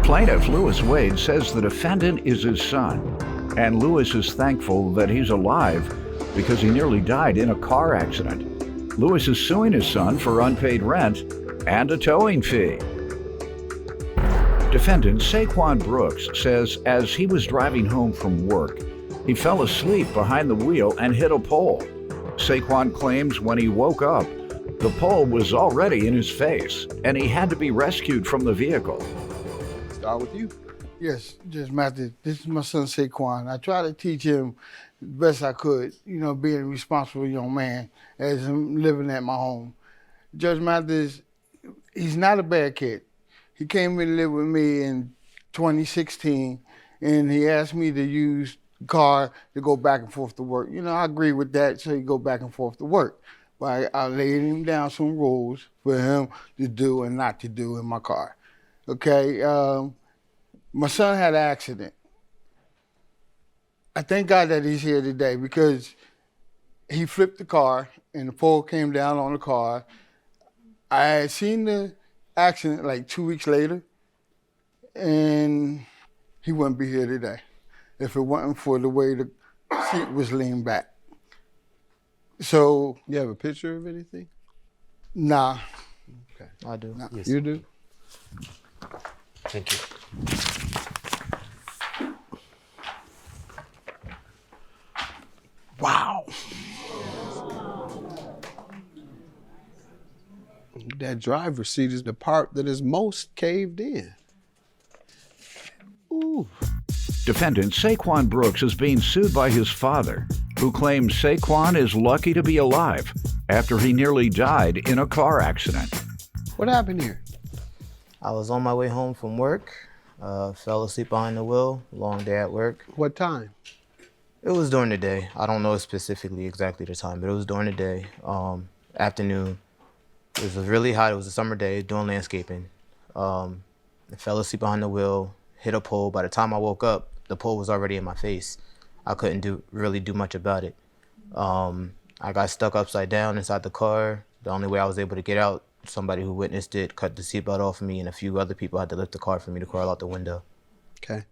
Plaintiff Lewis Wade says the defendant is his son, and Lewis is thankful that he's alive because he nearly died in a car accident. Lewis is suing his son for unpaid rent and a towing fee. Defendant Saquon Brooks says as he was driving home from work, he fell asleep behind the wheel and hit a pole. Saquon claims when he woke up, the pole was already in his face, and he had to be rescued from the vehicle. Start with you. Yes, Judge Mathis. This is my son Saquon. I try to teach him the best I could, being a responsible young man as I'm living at my home. Judge Mathis, he's not a bad kid. He came in to live with me in 2016, and he asked me to use the car to go back and forth to work. I agree with that, so he go back and forth to work. But I laid him down some rules for him to do and not to do in my car. Okay, my son had an accident. I thank God that he's here today because he flipped the car and the pole came down on the car. I had seen the accident like 2 weeks later, and he wouldn't be here today if it wasn't for the way the seat was leaned back. So. You have a picture of anything? Nah. Okay. I do. Nah. Yes. You do? Thank you. Wow. That driver's seat is the part that is most caved in. Ooh. Defendant Saquon Brooks is being sued by his father, who claims Saquon is lucky to be alive after he nearly died in a car accident. What happened here? I was on my way home from work, fell asleep behind the wheel, long day at work. What time? It was during the day. I don't know specifically exactly the time, but it was during the day, afternoon. It was really hot. It was a summer day, doing landscaping. I fell asleep behind the wheel, hit a pole. By the time I woke up, the pole was already in my face. I couldn't really do much about it. I got stuck upside down inside the car. The only way I was able to get out, somebody who witnessed it cut the seatbelt off of me, and a few other people had to lift the car for me to crawl out the window. Okay.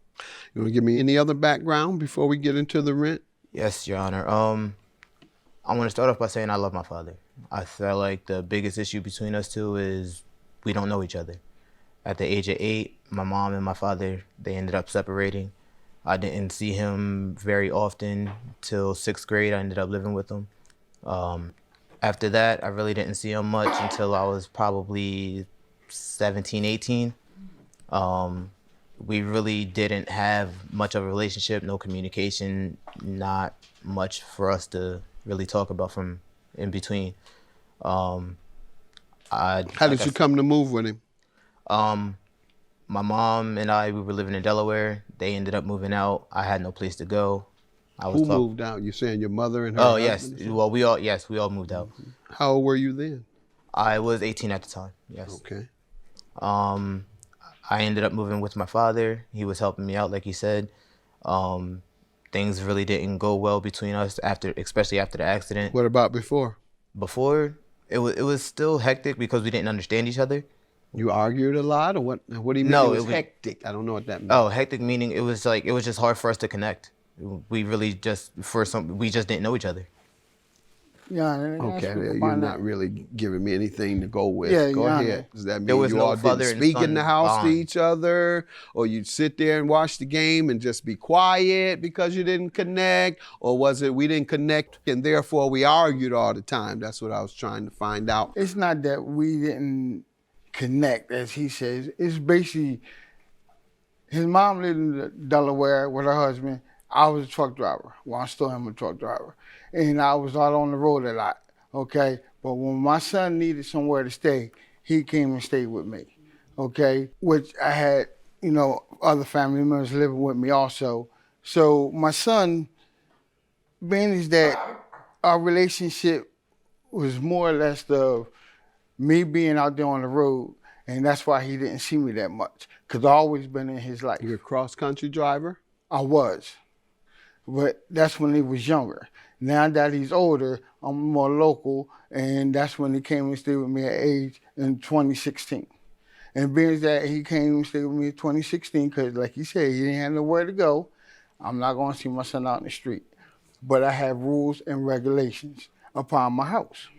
You want to give me any other background before we get into the rent? Yes, Your Honor. I want to start off by saying I love my father. I feel like the biggest issue between us two is we don't know each other. At the age of 8, my mom and my father, they ended up separating. I didn't see him very often till 6th grade. I ended up living with him. After that, I really didn't see him much until I was probably 17, 18. We really didn't have much of a relationship, no communication, not much for us to really talk about from in between. How did you come to move with him? My mom and we were living in Delaware. They ended up moving out. I had no place to go. Who moved out? You're saying your mother and her husband? Yes. Well, we all moved out. How old were you then? I was 18 at the time, yes. Okay. I ended up moving with my father. He was helping me out, like he said. Things really didn't go well between us especially after the accident. What about before? Before, it was still hectic because we didn't understand each other. You argued a lot, or what? What do you mean? No, it was hectic. I don't know what that means. Oh, hectic meaning it was just hard for us to connect. We really we just didn't know each other. Yeah. Okay, you're not really giving me anything to go with. Yeah, go ahead. Does that mean you all didn't speak in the house to each other, or you'd sit there and watch the game and just be quiet because you didn't connect, or was it we didn't connect and therefore we argued all the time? That's what I was trying to find out. It's not that we didn't connect, as he says. It's basically his mom lived in Delaware with her husband. I was a truck driver. Well, I still am a truck driver. And I was out on the road a lot, okay? But when my son needed somewhere to stay, he came and stayed with me, okay? Which I had, other family members living with me also. So my son, being is that our relationship was more or less of me being out there on the road, and that's why he didn't see me that much, because I've always been in his life. You're a cross-country driver? I was, but that's when he was younger. Now that he's older, I'm more local, and that's when he came and stayed with me at age in 2016. And being that he came and stayed with me in 2016, because like he said, he didn't have nowhere to go, I'm not going to see my son out in the street. But I have rules and regulations upon my house.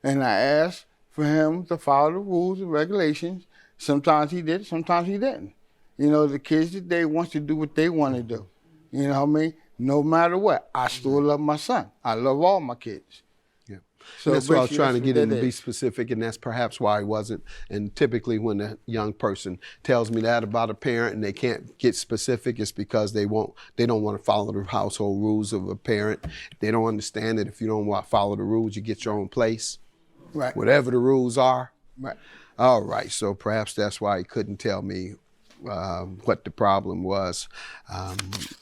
And I asked for him to follow the rules and regulations. Sometimes he did, sometimes he didn't. You know, the kids today wants to do what they want to do. You know what I mean? No matter what, I still love my son. I love all my kids. Yeah. So that's why I was trying to get in to be is. specific, and that's perhaps why he wasn't. And typically when a young person tells me that about a parent and they can't get specific, it's because they don't want to follow the household rules of a parent. They don't understand that if you don't want to follow the rules, you get your own place. Right. Whatever the rules are. Right. All right, so perhaps that's why he couldn't tell me what the problem was.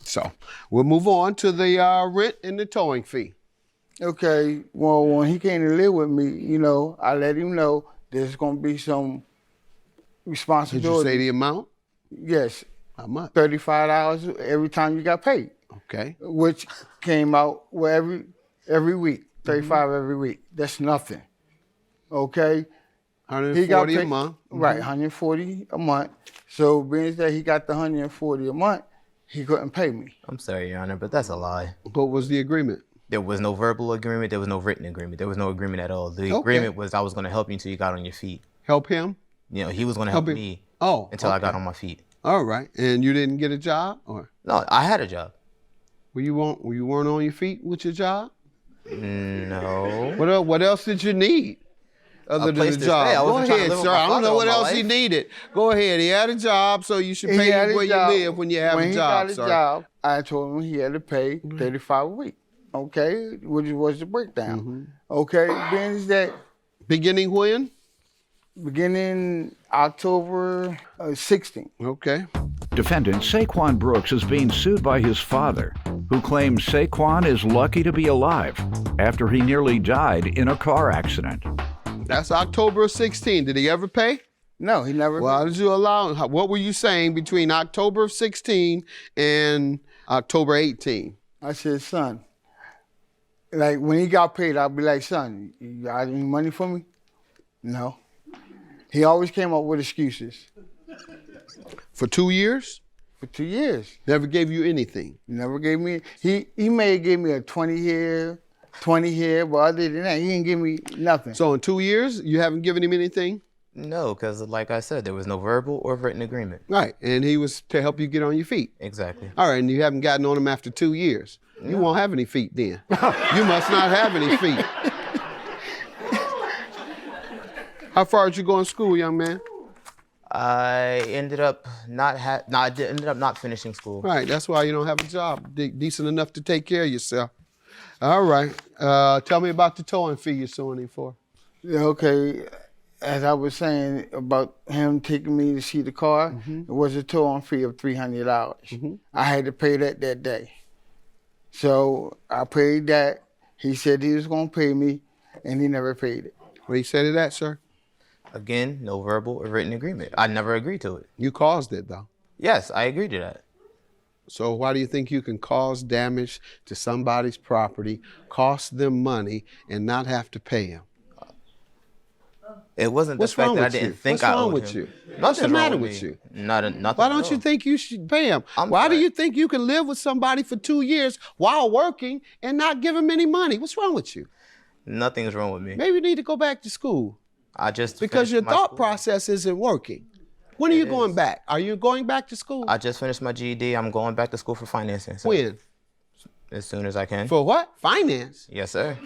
So we'll move on to the rent and the towing fee. Okay, well, when he came to live with me, you know, I let him know there's going to be some responsibility. Did you say the amount? Yes. How much? $35 every time you got paid. Okay. Which came out every week, 35 every week. That's nothing. Okay? 140 a month. Right, 140 a month. So being that he got the 140 a month, he couldn't pay me. I'm sorry, Your Honor, but that's a lie. What was the agreement? There was no verbal agreement. There was no written agreement. There was no agreement at all. The agreement was I was going to help you until you got on your feet. Help him? You know, he was going to help me until I got on my feet. All right. And you didn't get a job? Or? No, I had a job. You weren't on your feet with your job? No. What else did you need other than the job? Go ahead, sir. I don't know what else he needed. Go ahead. He had a job, so you should pay him where you live when you have a job, sir. When he got a job, I told him he had to pay $35 a week. Okay, which was the breakdown. Okay, being that beginning when? Beginning October 16. Okay. Defendant Saquon Brooks is being sued by his father, who claims Saquon is lucky to be alive after he nearly died in a car accident. That's October 16. Did he ever pay? No, he never. Well, how did you allow? What were you saying between October 16 and October 18? I said, son, like when he got paid, I'd be like, son, you got any money for me? No. He always came up with excuses. For 2 years? For 2 years. Never gave you anything? Never gave me, he may have gave me a 20 here, but other than that, he didn't give me nothing. So in 2 years, you haven't given him anything? No, because like I said, there was no verbal or written agreement. Right, and he was to help you get on your feet. Exactly. All right, and you haven't gotten on him after 2 years. No. You won't have any feet then. You must not have any feet. How far did you go in school, young man? I ended up not finishing school. Right, that's why you don't have a job decent enough to take care of yourself. All right, tell me about the towing fee you're suing him for. Okay, as I was saying about him taking me to see the car, it was a towing fee of $300. I had to pay that day. So I paid that. He said he was going to pay me, and he never paid it. What he said to that, sir? Again, no verbal or written agreement. I never agreed to it. You caused it, though. Yes, I agreed to that. So why do you think you can cause damage to somebody's property, cost them money, and not have to pay them? It wasn't the fact that I didn't think I owed him. What's wrong with you? What's the matter with you? Nothing. Why don't you think you should pay him? Why do you think you can live with somebody for 2 years while working and not give him any money? What's wrong with you? Nothing's wrong with me. Maybe you need to go back to school. Because your my thought school. process isn't working. When are you going back? Are you going back to school? I just finished my GED. I'm going back to school for financing. So when? As soon as I can. For what? Finance? Yes, sir.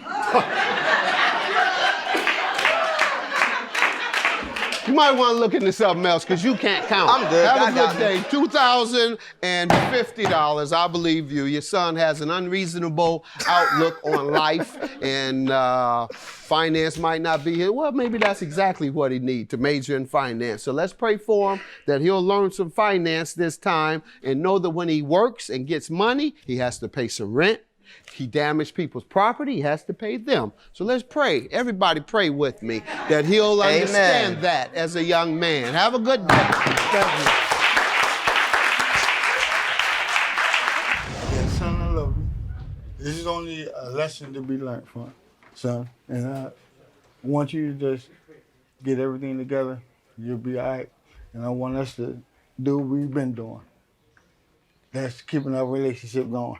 You might want to look into something else because you can't count. I'm good. Have a good day. $2,050. I believe you. Your son has an unreasonable outlook on life, and finance might not be here. Well, maybe that's exactly what he needs to major in finance. So let's pray for him that he'll learn some finance this time and know that when he works and gets money, he has to pay some rent. He damaged people's property, he has to pay them. So let's pray. Everybody pray with me that he'll understand that as a young man. Have a good day. Thank you. Yeah, son, I love you. This is only a lesson to be learned from, son. And I want you to just get everything together. You'll be all right. And I want us to do what we've been doing. That's keeping our relationship going.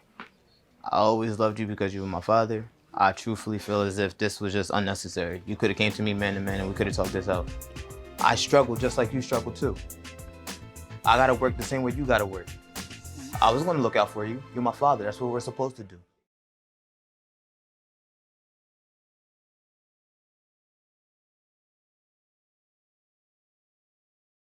I always loved you because you were my father. I truthfully feel as if this was just unnecessary. You could have came to me man to man and we could have talked this out. I struggled just like you struggled too. I gotta work the same way you gotta work. I was gonna look out for you. You're my father. That's what we're supposed to do.